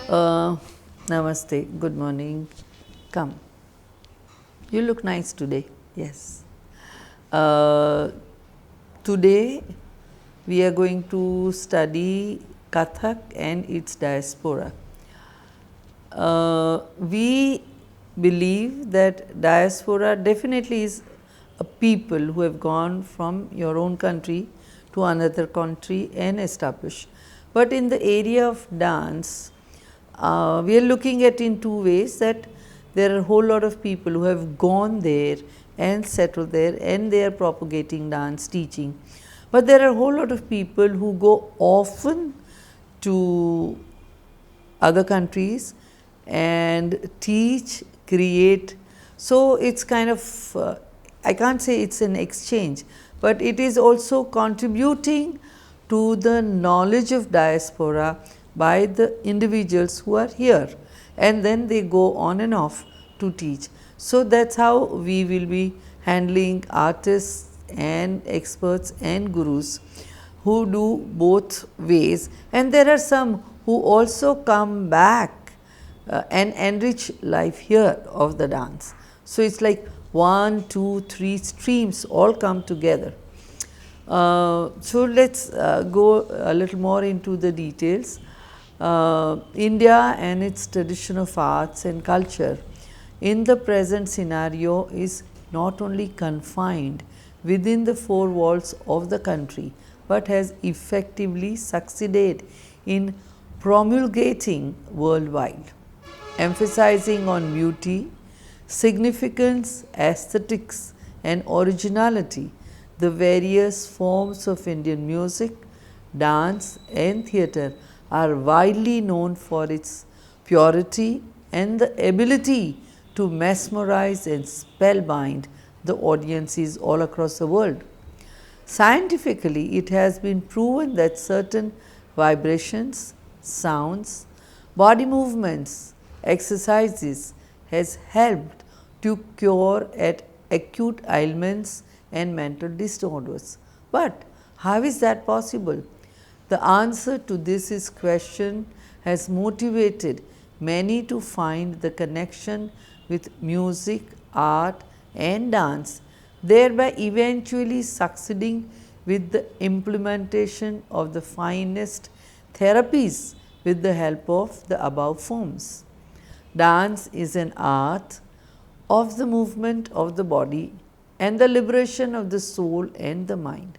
Uh, Namaste, good morning. Come, you look nice today. Yes. Uh, Today we are going to study Kathak and its diaspora. We believe that diaspora definitely is a people who have gone from your own country to another country and established. But in the area of dance, we are looking at in two ways, that there are a whole lot of people who have gone there and settled there and they are propagating dance, teaching. But there are a whole lot of people who go often to other countries and teach, create. So, it is kind of I can't say it is an exchange, but it is also contributing to the knowledge of diaspora by the individuals who are here, and then they go on and off to teach. So, that is how we will be handling artists and experts and gurus who do both ways, and there are some who also come back and enrich life here of the dance. So, it is like 1, 2, 3 streams all come together. So, let us go a little more into the details. India and its tradition of arts and culture in the present scenario is not only confined within the four walls of the country, but has effectively succeeded in promulgating worldwide, emphasizing on beauty, significance, aesthetics and originality. The various forms of Indian music, dance and theatre are widely known for its purity and the ability to mesmerize and spellbind the audiences all across the world. Scientifically, it has been proven that certain vibrations, sounds, body movements, exercises has helped to cure at acute ailments and mental disorders. But how is that possible? The answer to this is question has motivated many to find the connection with music, art and dance, thereby eventually succeeding with the implementation of the finest therapies with the help of the above forms. Dance is an art of the movement of the body and the liberation of the soul and the mind.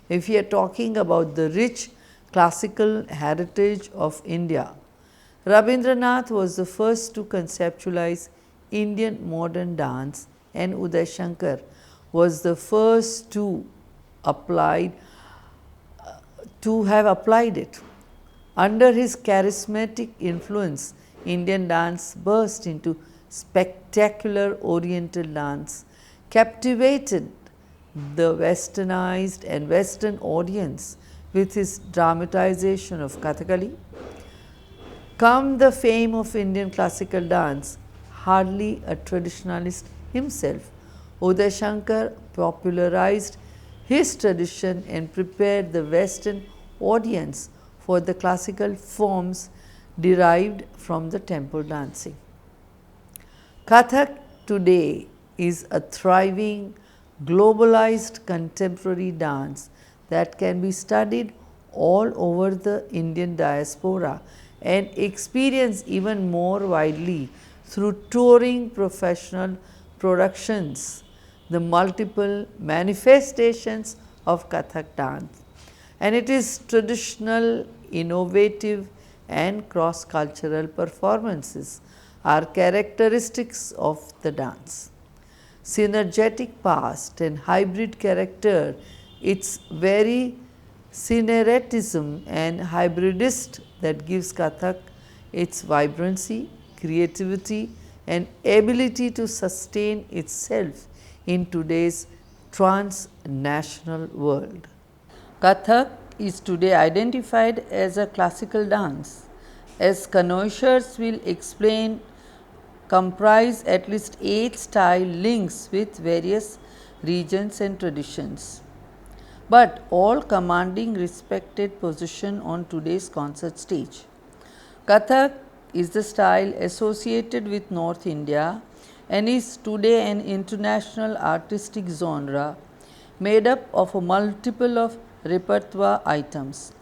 If we are talking about the rich classical heritage of India, Rabindranath was the first to conceptualize Indian modern dance, and Uday Shankar was the first to have applied it. Under his charismatic influence, Indian dance burst into spectacular Oriental dance, captivated the westernized and western audience with his dramatization of Kathakali. Come the fame of Indian classical dance, hardly a traditionalist himself, Uday Shankar popularized his tradition and prepared the western audience for the classical forms derived from the temple dancing. Kathak today is a thriving, globalized contemporary dance that can be studied all over the Indian diaspora and experienced even more widely through touring professional productions, the multiple manifestations of Kathak dance. And it is traditional, innovative and cross-cultural performances are characteristics of the dance. Synergetic past and hybrid character, its very synergetism and hybridist that gives Kathak its vibrancy, creativity and ability to sustain itself in today's transnational world. Kathak is today identified as a classical dance, as connoisseurs will explain, comprise at least 8 style links with various regions and traditions, but all commanding respected position on today's concert stage. Kathak is the style associated with North India and is today an international artistic genre made up of a multiple of repertoire items.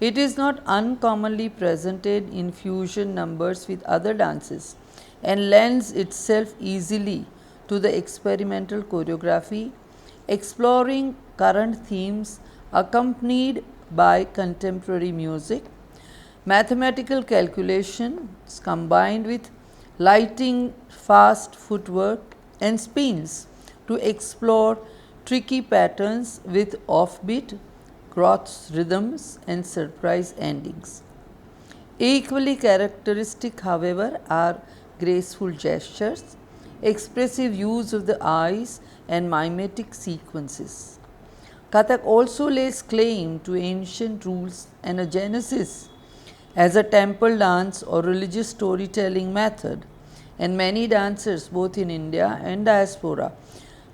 It is not uncommonly presented in fusion numbers with other dances and lends itself easily to the experimental choreography, exploring current themes accompanied by contemporary music, mathematical calculations combined with lighting, fast footwork and spins to explore tricky patterns with offbeat, cross rhythms and surprise endings. Equally characteristic, however, are graceful gestures, expressive use of the eyes, and mimetic sequences. Kathak also lays claim to ancient rules and a genesis as a temple dance or religious storytelling method, and many dancers, both in India and diaspora,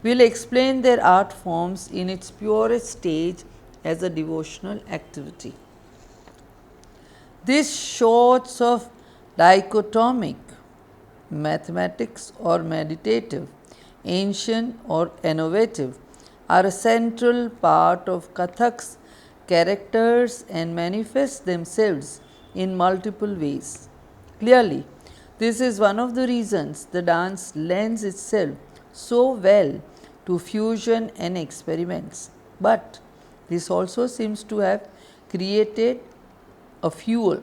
will explain their art forms in its purest stage as a devotional activity. These sorts of dichotomic, mathematics or meditative, ancient or innovative, are a central part of Kathak's characters and manifest themselves in multiple ways. Clearly, this is one of the reasons the dance lends itself so well to fusion and experiments. But this also seems to have created a fuel,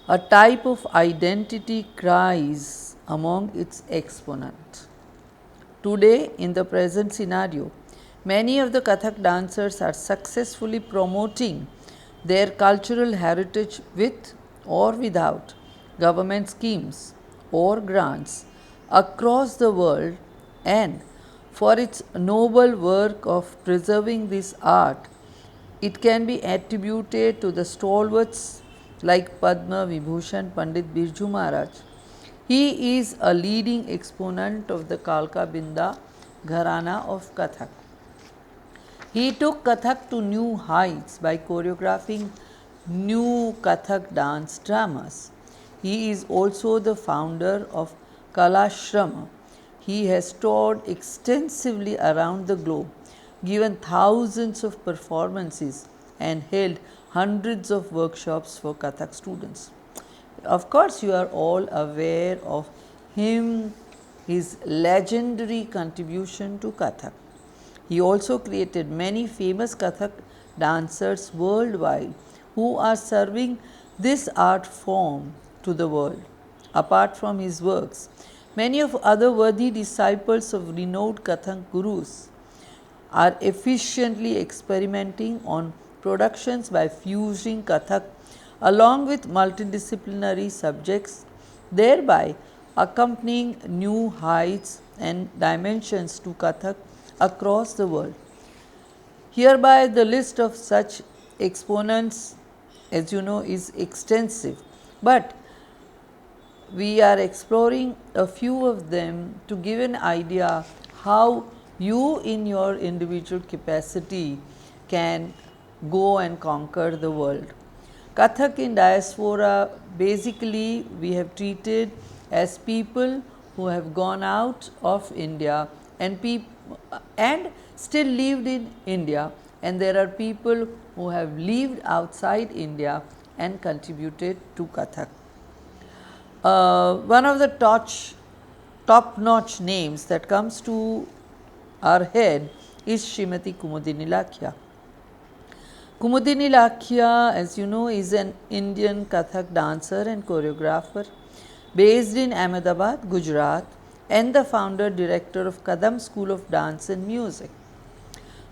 a type of identity cries among its exponents. Today, in the present scenario, many of the Kathak dancers are successfully promoting their cultural heritage with or without government schemes or grants across the world, and for its noble work of preserving this art, it can be attributed to the stalwarts like Padma Vibhushan Pandit Birju Maharaj. He is a leading exponent of the Kalka Binda Gharana of Kathak. He took Kathak to new heights by choreographing new Kathak dance dramas. He is also the founder of Kalashrama. He has toured extensively around the globe, given thousands of performances, and held hundreds of workshops for Kathak students. Of course, you are all aware of him, his legendary contribution to Kathak. He also created many famous Kathak dancers worldwide who are serving this art form to the world. Apart from his works, many of other worthy disciples of renowned Kathak gurus are efficiently experimenting on productions by fusing Kathak along with multidisciplinary subjects, thereby accompanying new heights and dimensions to Kathak across the world. Hereby, the list of such exponents, as you know, is extensive, but we are exploring a few of them to give an idea how you in your individual capacity can go and conquer the world. Kathak in diaspora, basically we have treated as people who have gone out of India and still lived in India, and there are people who have lived outside India and contributed to Kathak. One of the top notch names that comes to our head is Srimati Kumudini Lakhia. Kumudini Lakhia, as you know, is an Indian Kathak dancer and choreographer based in Ahmedabad, Gujarat, and the founder director of Kadam School of Dance and Music.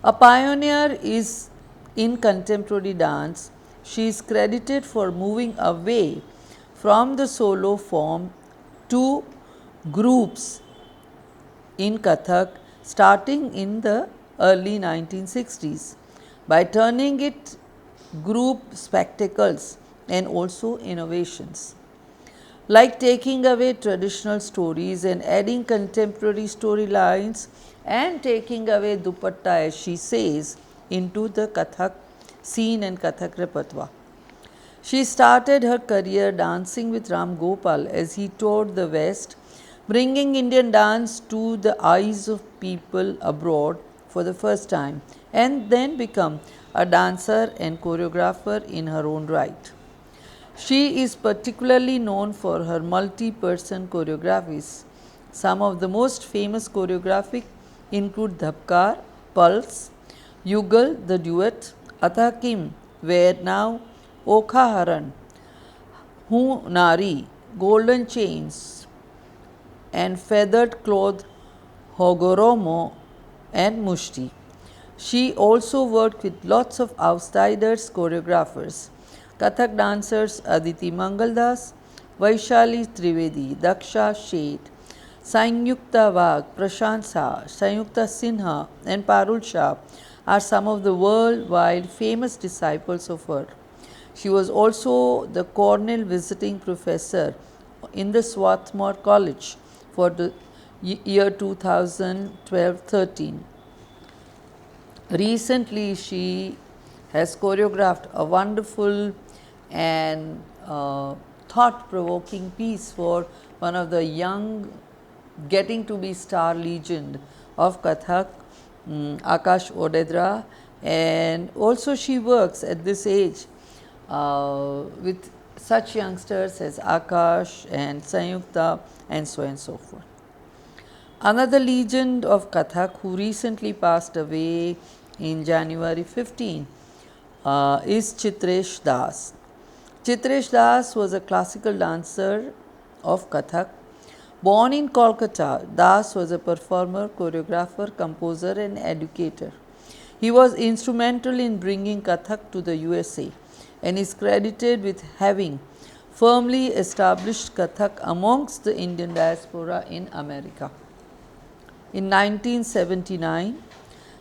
A pioneer is in contemporary dance. She is credited for moving away from the solo form to groups in Kathak starting in the early 1960s by turning it group spectacles and also innovations, like taking away traditional stories and adding contemporary storylines and taking away dupatta, as she says, into the Kathak scene and Kathak repertoire. She started her career dancing with Ram Gopal as he toured the West, bringing Indian dance to the eyes of people abroad for the first time, and then become a dancer and choreographer in her own right. She is particularly known for her multi person choreographies. Some of the most famous choreographies include Dhabkar, Pulse, Yugal, the duet, Atha Kim, Where Now, Okha Haran, Hu Nari, Golden Chains, and Feathered Cloth, Hogoromo, and Mushti. She also worked with lots of outsiders choreographers, Kathak dancers Aditi Mangaldas, Vaishali Trivedi, Daksha Sheth, Sanyukta Wagh, Prashant Shah, Sanyukta Sinha, and Parul Shah are some of the worldwide famous disciples of her. She was also the Cornell visiting professor in the Swarthmore College for the year 2012-13. Recently, she has choreographed a wonderful and thought provoking piece for one of the young getting to be star legend of Kathak, Akash Odedra, and also she works at this age with such youngsters as Akash and Sanyukta and so on and so forth. Another legend of Kathak who recently passed away in January 15 is Chitresh Das. Chitresh Das was a classical dancer of Kathak. Born in Kolkata, Das was a performer, choreographer, composer, and educator. He was instrumental in bringing Kathak to the USA and is credited with having firmly established Kathak amongst the Indian diaspora in America. In 1979,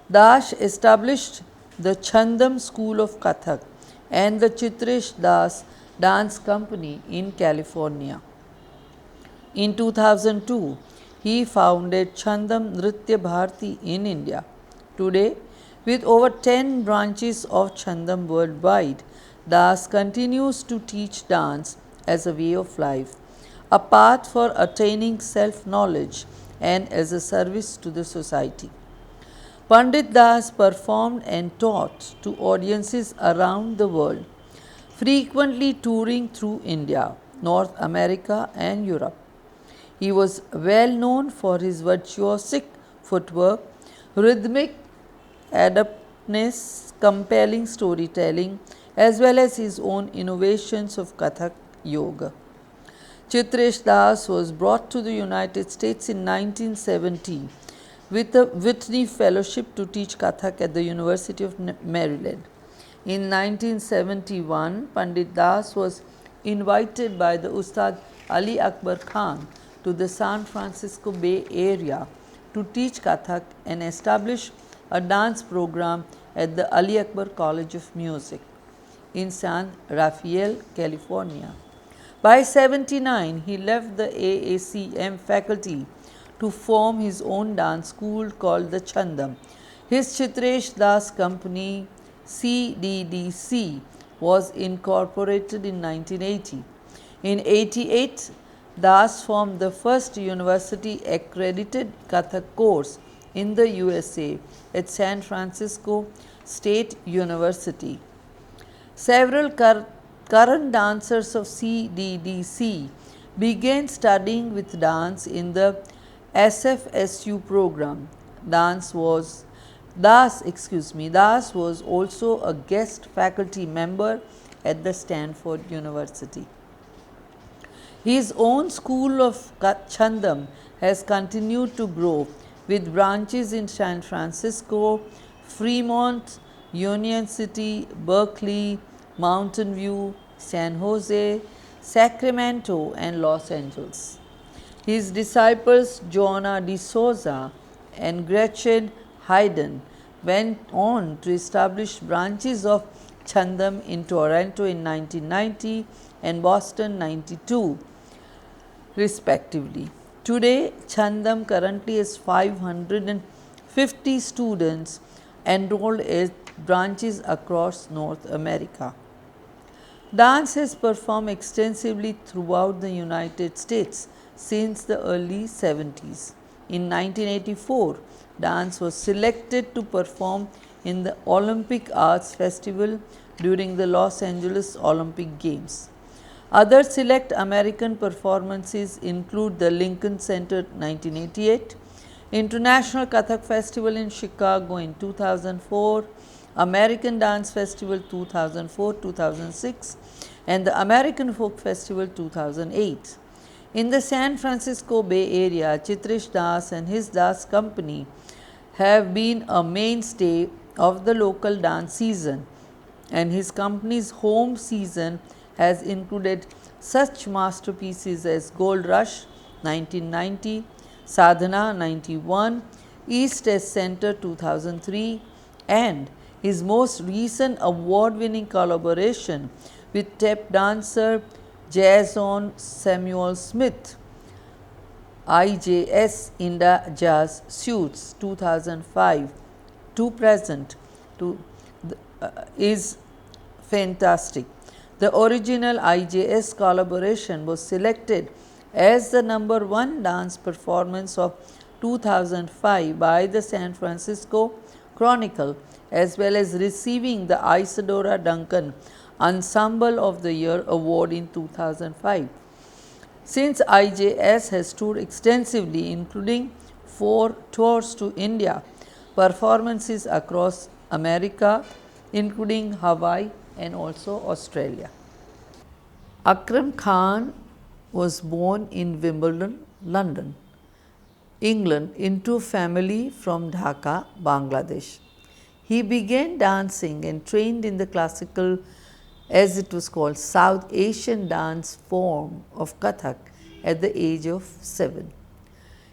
Das established the Chandam School of Kathak and the Chitresh Das Dance Company in California. In 2002, he founded Chandam Nritya Bharati in India. Today, with over 10 branches of Chandam worldwide, Das continues to teach dance as a way of life, a path for attaining self knowledge, and as a service to the society. Pandit Das performed and taught to audiences around the world, frequently touring through India, North America, and Europe. He was well known for his virtuosic footwork, rhythmic adeptness, compelling storytelling, as well as his own innovations of Kathak Yoga. Chitresh Das was brought to the United States in 1970 with a Whitney Fellowship to teach Kathak at the University of Maryland. In 1971, Pandit Das was invited by the Ustad Ali Akbar Khan to the San Francisco Bay Area to teach Kathak and establish a dance program at the Ali Akbar College of Music in San Rafael, California. By 79, he left the AACM faculty to form his own dance school called the Chandam. His Chitresh Das company CDDC was incorporated in 1980. In 88, Das formed the first university accredited Kathak course in the USA at San Francisco State University. Several current dancers of CDDC began studying with dance in the SFSU program. Das was also a guest faculty member at the Stanford University. His own school of Chandam has continued to grow with branches in San Francisco, Fremont, Union City, Berkeley, Mountain View, San Jose, Sacramento, and Los Angeles. His disciples Joanna de Souza and Gretchen Hayden went on to establish branches of Chandam in Toronto in 1990 and Boston 92 respectively. Today, Chandam currently has 550 students enrolled at branches across North America. Dance has performed extensively throughout the United States since the early 70s. In 1984, dance was selected to perform in the Olympic Arts Festival during the Los Angeles Olympic Games. Other select American performances include the Lincoln Center 1988, International Kathak Festival in Chicago in 2004, American Dance Festival 2004-2006, and the American Folk Festival 2008. In the San Francisco Bay Area, Chitrish Das and his Das Company have been a mainstay of the local dance season, and his company's home season has included such masterpieces as Gold Rush 1990, Sadhana 91, East S Center 2003, and his most recent award winning collaboration with tap dancer Jason Samuel Smith, IJS Inda Jazz Suits 2005 to present to is fantastic. The original IJS collaboration was selected as the number one dance performance of 2005 by the San Francisco Chronicle, as well as receiving the Isadora Duncan Ensemble of the Year award in 2005. Since IJS has toured extensively, including 4 tours to India, performances across America, including Hawaii and also Australia. Akram Khan was born in Wimbledon, London, England, into a family from Dhaka, Bangladesh. He began dancing and trained in the classical, as it was called, South Asian dance form of Kathak at the age of 7.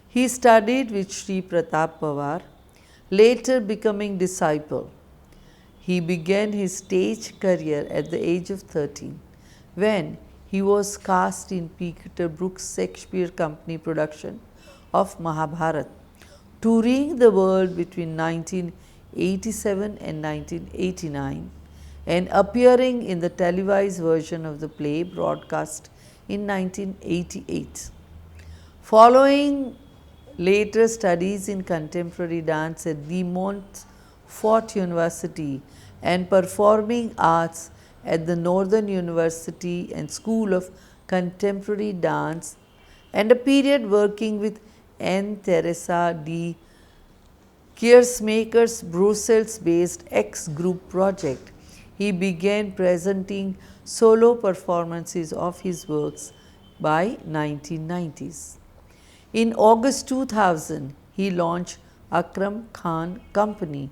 He studied with Sri Pratap Pawar, later becoming disciple. He began his stage career at the age of 13 when he was cast in Peter Brook's Shakespeare Company production of Mahabharat, touring the world between 1987 and 1989 and appearing in the televised version of the play broadcast in 1988. Following later studies in contemporary dance at De Montfort University and performing arts at the Northern University and School of Contemporary Dance, and a period working with Anne Teresa de Keersmaker's Brussels-based X Group project, he began presenting solo performances of his works by 1990s. In August 2000, he launched Akram Khan Company.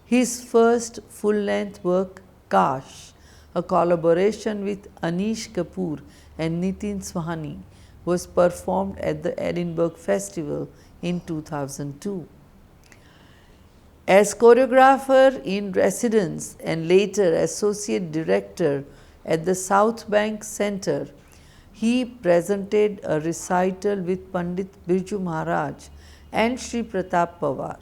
His first full-length work, Kash, a collaboration with Anish Kapoor and Nitin Sawhney, was performed at the Edinburgh Festival in 2002. As choreographer in residence and later associate director at the South Bank Centre, he presented a recital with Pandit Birju Maharaj and Sri Pratap Pawar.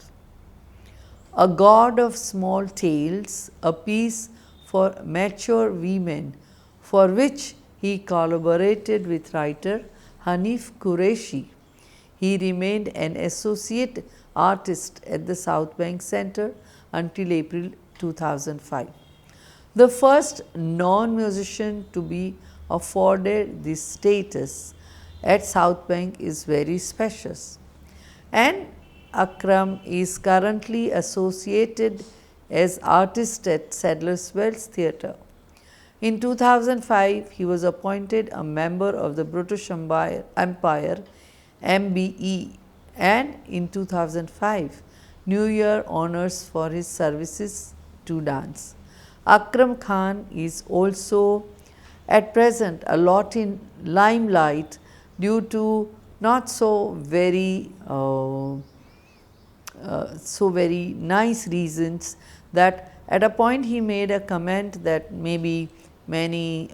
A God of Small Tales, a piece for mature women, for which he collaborated with writer Hanif Qureshi. He remained an associate artist at the South Bank Centre until April 2005. The first non-musician to be afforded this status at South Bank is very special, and Akram is currently associated as artist at Sadler's Wells Theatre. In 2005, he was appointed a member of the British Empire MBE, and in 2005, New Year honors for his services to dance. Akram Khan is also at present a lot in limelight due to not so very nice reasons, that at a point he made a comment that maybe many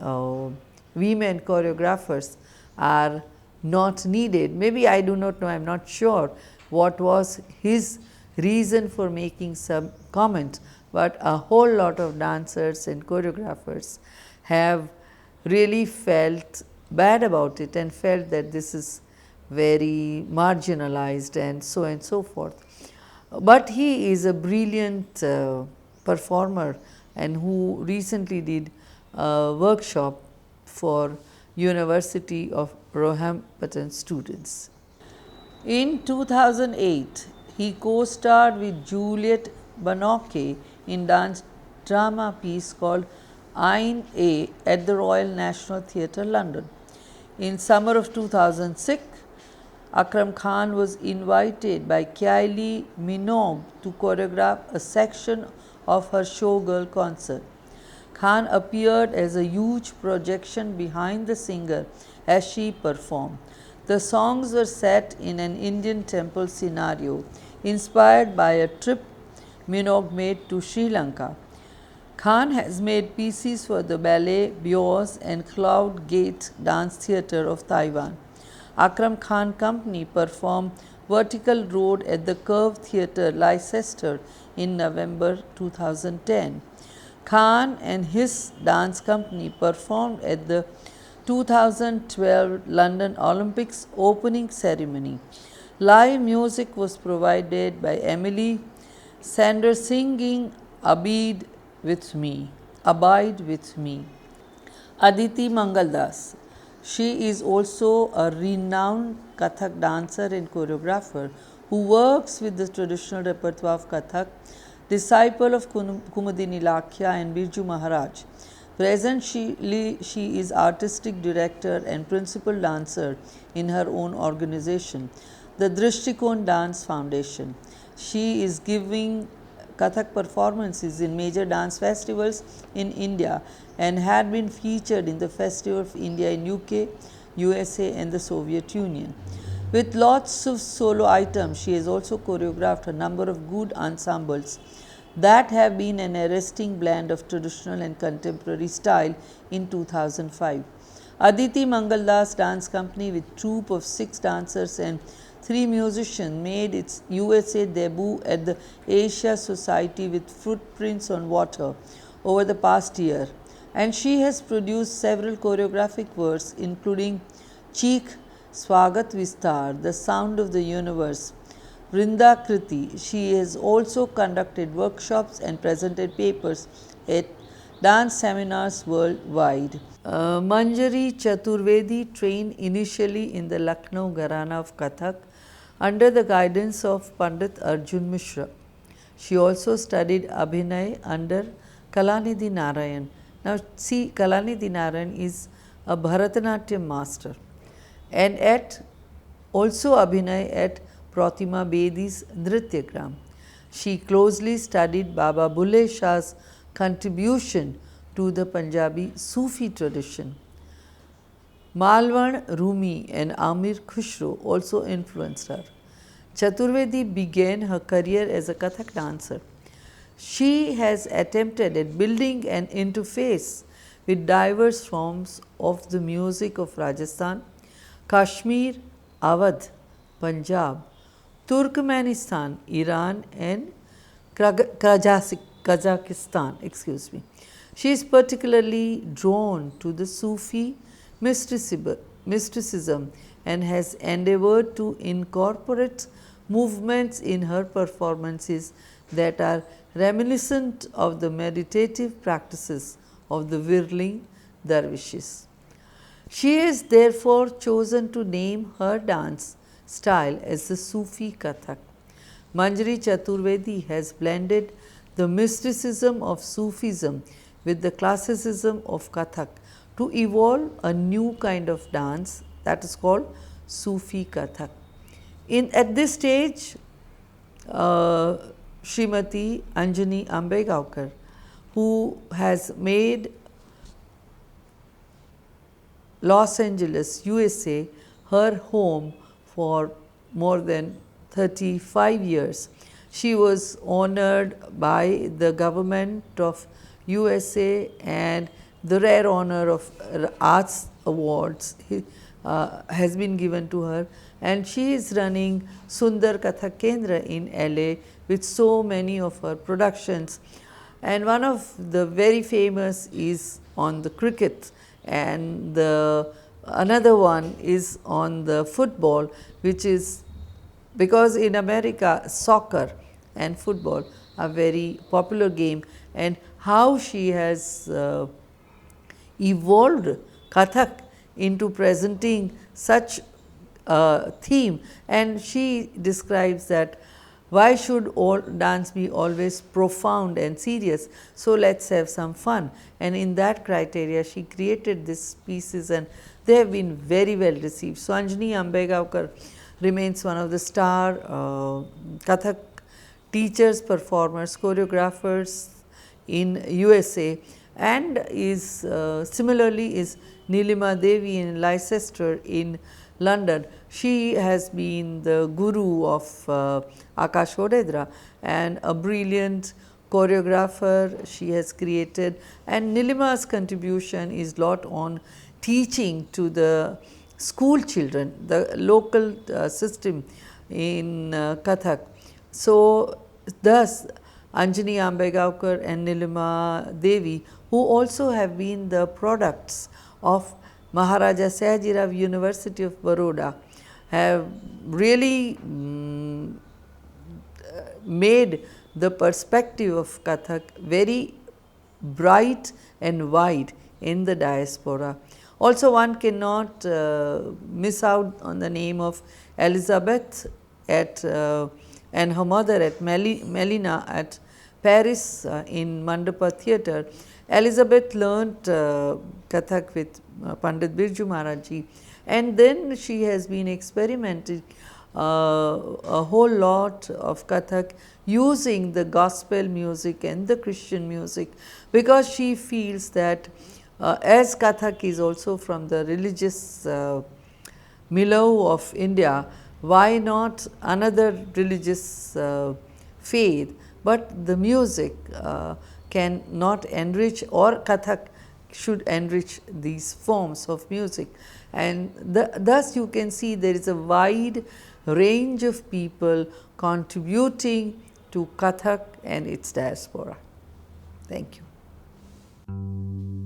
women choreographers are not needed. Maybe I do not know, I am not sure what was his reason for making some comment, but a whole lot of dancers and choreographers have really felt bad about it and felt that this is very marginalized and so forth. But he is a brilliant performer and who recently did a workshop for University of Roehampton students. In 2008, he co-starred with Juliette Binoche in dance drama piece called Ain A at the Royal National Theatre, London. In summer of 2006, Akram Khan was invited by Kylie Minogue to choreograph a section of her showgirl concert. Khan appeared as a huge projection behind the singer as she performed. The songs were set in an Indian temple scenario inspired by a trip Minogue made to Sri Lanka. Khan has made pieces for the Ballet Beaux and Cloud Gate Dance Theatre of Taiwan. Akram Khan Company performed Vertical Road at the Curve Theatre, Leicester in November 2010. Khan and his dance company performed at the 2012 London Olympics opening ceremony. Live music was provided by Emily Sanders singing Abide with Me. Aditi Mangaldas. She is also a renowned Kathak dancer and choreographer who works with the traditional repertoire of Kathak, disciple of Kumudini Lakhya and Birju Maharaj. Presently, she is artistic director and principal dancer in her own organization, the Drishtikon Dance Foundation. She is giving Kathak performances in major dance festivals in India and had been featured in the Festival of India in UK, USA and the Soviet Union. With lots of solo items, she has also choreographed a number of good ensembles that have been an arresting blend of traditional and contemporary style in 2005. Aditi Mangaldas Dance Company with troupe of 6 dancers and 3 musicians made its USA debut at the Asia Society with Footprints on Water over the past year, and she has produced several choreographic works including Cheek, Swagat Vistar, The Sound of the Universe, Vrinda Kriti. She has also conducted workshops and presented papers at dance seminars worldwide. Manjari Chaturvedi trained initially in the Lucknow Gharana of Kathak under the guidance of Pandit Arjun Mishra. She also studied Abhinay under Kalanidhi Narayan. Now, see, Kalanidhi Narayan is a Bharatanatyam master, and also Abhinay at Pratima Bedi's Nrityagram. She closely studied Baba Bulle Shah's contribution to the Punjabi Sufi tradition. Malwan Rumi and Amir Khushro also influenced her. Chaturvedi began her career as a Kathak dancer. She has attempted at building an interface with diverse forms of the music of Rajasthan, Kashmir, Awadh, Punjab, Turkmenistan, Iran and Kazakhstan. She is particularly drawn to the Sufi mysticism and has endeavored to incorporate movements in her performances that are reminiscent of the meditative practices of the whirling dervishes. She has therefore chosen to name her dance style as the Sufi Kathak. Manjari Chaturvedi has blended the mysticism of Sufism with the classicism of Kathak to evolve a new kind of dance that is called Sufi Kathak. At this stage, Srimati Anjani Ambegaonkar, who has made Los Angeles, USA, her home for more than 35 years. She was honored by the government of USA and the rare honor of arts awards has been given to her, and she is running Sundar Kathak Kendra in LA with so many of her productions, and one of the very famous is on the cricket, and the another one is on the football, which is because in America soccer and football are very popular game, and how she has evolved Kathak into presenting such a theme, and she describes that why should all dance be always profound and serious, so let us have some fun, and in that criteria she created these pieces and they have been very well received. So, Anjani Ambegaonkar remains one of the star Kathak teachers, performers, choreographers in USA, and is similarly is Nilima Devi in Leicester in London. She has been the guru of Akash Odedra and a brilliant choreographer she has created, and Nilima's contribution is lot on teaching to the school children, the local system in Kathak. So, thus Anjani Ambegaonkar and Nilima Devi, who also have been the products of Maharaja Sayajirao University of Baroda, have really made the perspective of Kathak very bright and wide in the diaspora. Also, one cannot miss out on the name of Elizabeth at and her mother at Melina at Paris in Mandapa Theatre. Elizabeth learnt Kathak with Pandit Birju Maharaj, and then she has been experimenting a whole lot of Kathak using the gospel music and the Christian music, because she feels that as Kathak is also from the religious milieu of India, why not another religious faith, but the music can not enrich, or Kathak should enrich these forms of music, and thus you can see there is a wide range of people contributing to Kathak and its diaspora. Thank you.